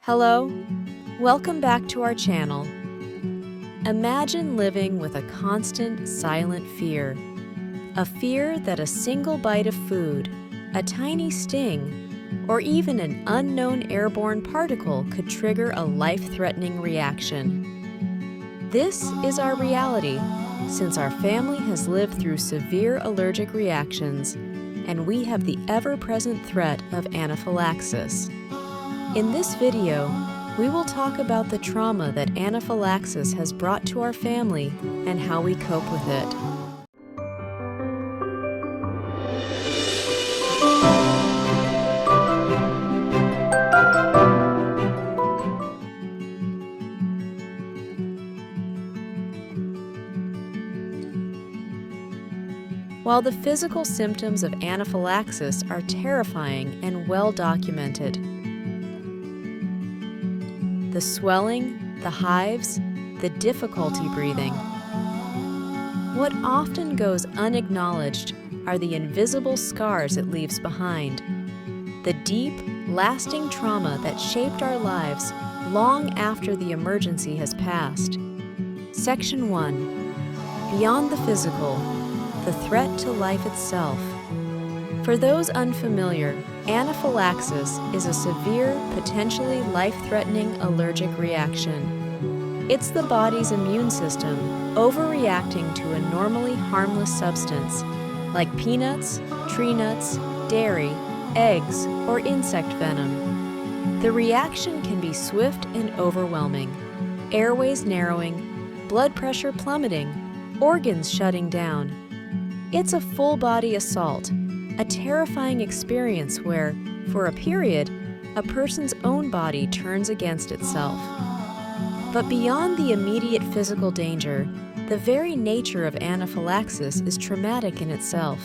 Hello, welcome back to our channel. Imagine living with a constant, silent fear. A fear that a single bite of food, a tiny sting, or even an unknown airborne particle could trigger a life-threatening reaction. This is our reality, since our family has lived through severe allergic reactions, and we have the ever-present threat of anaphylaxis. In this video, we will talk about the trauma that anaphylaxis has brought to our family and how we cope with it. While the physical symptoms of anaphylaxis are terrifying and well documented, the swelling, the hives, the difficulty breathing. What often goes unacknowledged are the invisible scars it leaves behind, the deep, lasting trauma that shaped our lives long after the emergency has passed. Section 1. Beyond the physical, the threat to life itself. For those unfamiliar, anaphylaxis is a severe, potentially life-threatening allergic reaction. It's the body's immune system overreacting to a normally harmless substance, like peanuts, tree nuts, dairy, eggs, or insect venom. The reaction can be swift and overwhelming, airways narrowing, blood pressure plummeting, organs shutting down. It's a full-body assault, a terrifying experience where, for a period, a person's own body turns against itself. But beyond the immediate physical danger, the very nature of anaphylaxis is traumatic in itself.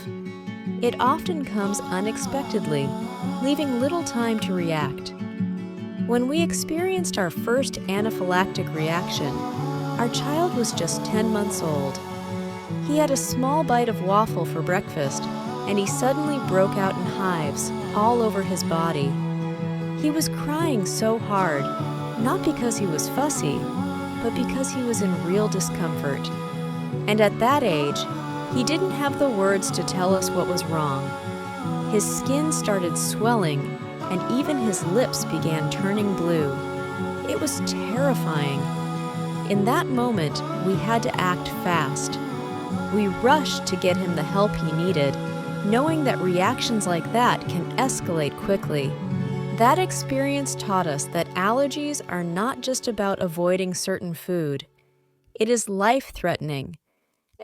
It often comes unexpectedly, leaving little time to react. When we experienced our first anaphylactic reaction, our child was just 10 months old. He had a small bite of waffle for breakfast, and he suddenly broke out in hives all over his body. He was crying so hard, not because he was fussy, but because he was in real discomfort. And at that age, he didn't have the words to tell us what was wrong. His skin started swelling, and even his lips began turning blue. It was terrifying. In that moment, we had to act fast. We rushed to get him the help he needed, knowing that reactions like that can escalate quickly. That experience taught us that allergies are not just about avoiding certain food. It is life-threatening,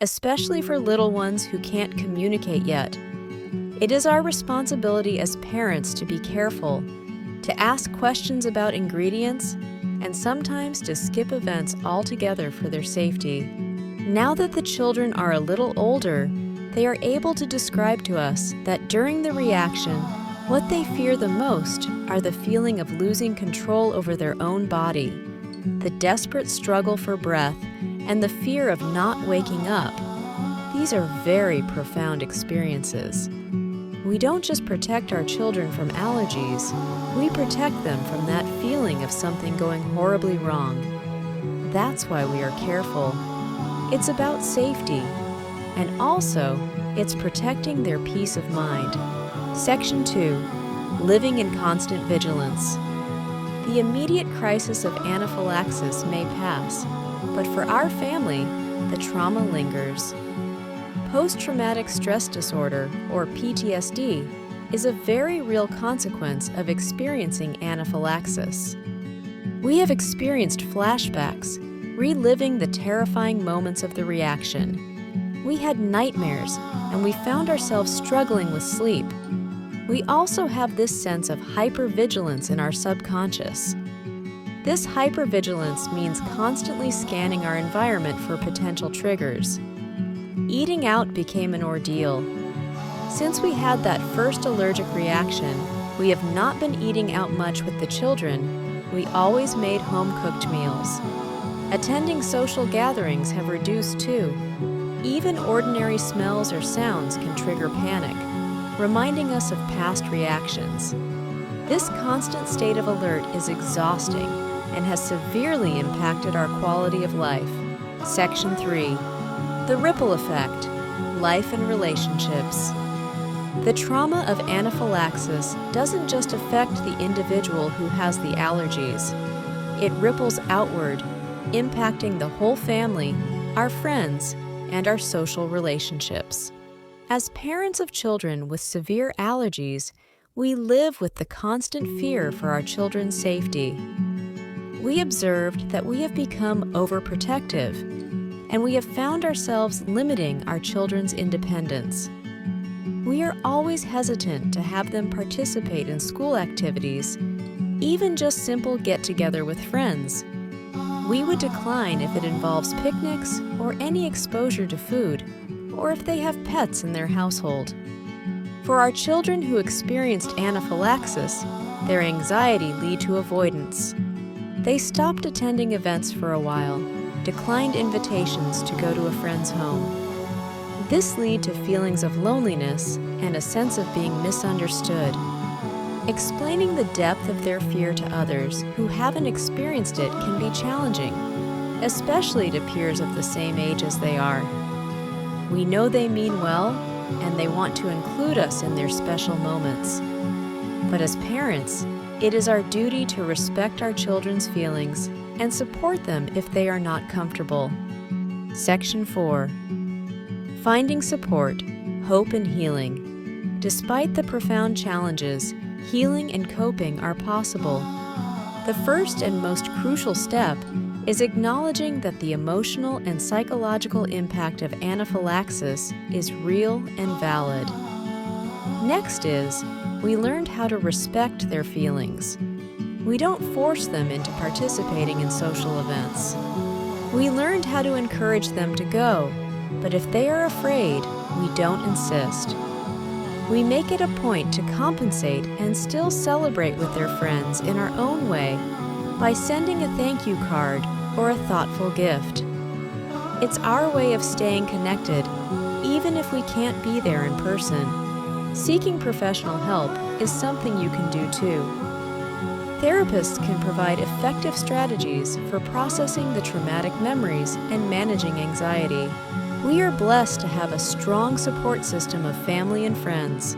especially for little ones who can't communicate yet. It is our responsibility as parents to be careful, to ask questions about ingredients, and sometimes to skip events altogether for their safety. Now that the children are a little older, they are able to describe to us that during the reaction, what they fear the most are the feeling of losing control over their own body, the desperate struggle for breath, and the fear of not waking up. These are very profound experiences. We don't just protect our children from allergies, we protect them from that feeling of something going horribly wrong. That's why we are careful. It's about safety. And also, it's protecting their peace of mind. Section 2. Living in constant vigilance. The immediate crisis of anaphylaxis may pass, but for our family, the trauma lingers. Post-traumatic stress disorder, or PTSD, is a very real consequence of experiencing anaphylaxis. We have experienced flashbacks, reliving the terrifying moments of the reaction. We had nightmares, and we found ourselves struggling with sleep. We also have this sense of hypervigilance in our subconscious. This hypervigilance means constantly scanning our environment for potential triggers. Eating out became an ordeal. Since we had that first allergic reaction, we have not been eating out much with the children. We always made home-cooked meals. Attending social gatherings have reduced too. Even ordinary smells or sounds can trigger panic, reminding us of past reactions. This constant state of alert is exhausting and has severely impacted our quality of life. Section 3. The ripple effect, life and relationships. The trauma of anaphylaxis doesn't just affect the individual who has the allergies. It ripples outward, impacting the whole family, our friends, and our social relationships. As parents of children with severe allergies, we live with the constant fear for our children's safety. We observed that we have become overprotective, and we have found ourselves limiting our children's independence. We are always hesitant to have them participate in school activities, even just simple get-together with friends. We would decline if it involves picnics or any exposure to food, or if they have pets in their household. For our children who experienced anaphylaxis, their anxiety led to avoidance. They stopped attending events for a while, declined invitations to go to a friend's home. This led to feelings of loneliness and a sense of being misunderstood. Explaining the depth of their fear to others who haven't experienced it can be challenging, especially to peers of the same age as they are. We know they mean well, and they want to include us in their special moments. But as parents, it is our duty to respect our children's feelings and support them if they are not comfortable. Section 4. Finding support, hope and healing. Despite the profound challenges, healing and coping are possible. The first and most crucial step is acknowledging that the emotional and psychological impact of anaphylaxis is real and valid. Next is, we learned how to respect their feelings. We don't force them into participating in social events. We learned how to encourage them to go, but if they are afraid, we don't insist. We make it a point to compensate and still celebrate with their friends in our own way by sending a thank you card or a thoughtful gift. It's our way of staying connected, even if we can't be there in person. Seeking professional help is something you can do too. Therapists can provide effective strategies for processing the traumatic memories and managing anxiety. We are blessed to have a strong support system of family and friends.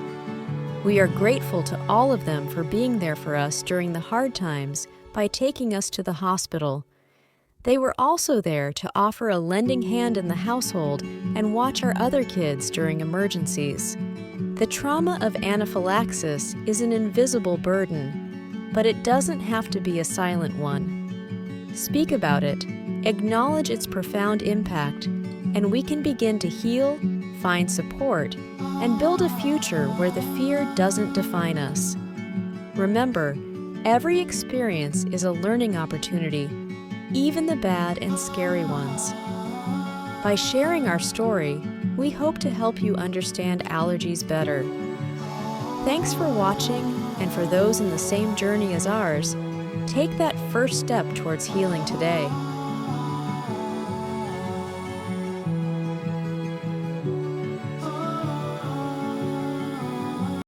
We are grateful to all of them for being there for us during the hard times by taking us to the hospital. They were also there to offer a lending hand in the household and watch our other kids during emergencies. The trauma of anaphylaxis is an invisible burden, but it doesn't have to be a silent one. Speak about it, acknowledge its profound impact, and we can begin to heal, find support, and build a future where the fear doesn't define us. Remember, every experience is a learning opportunity, even the bad and scary ones. By sharing our story, we hope to help you understand allergies better. Thanks for watching, and for those in the same journey as ours, take that first step towards healing today.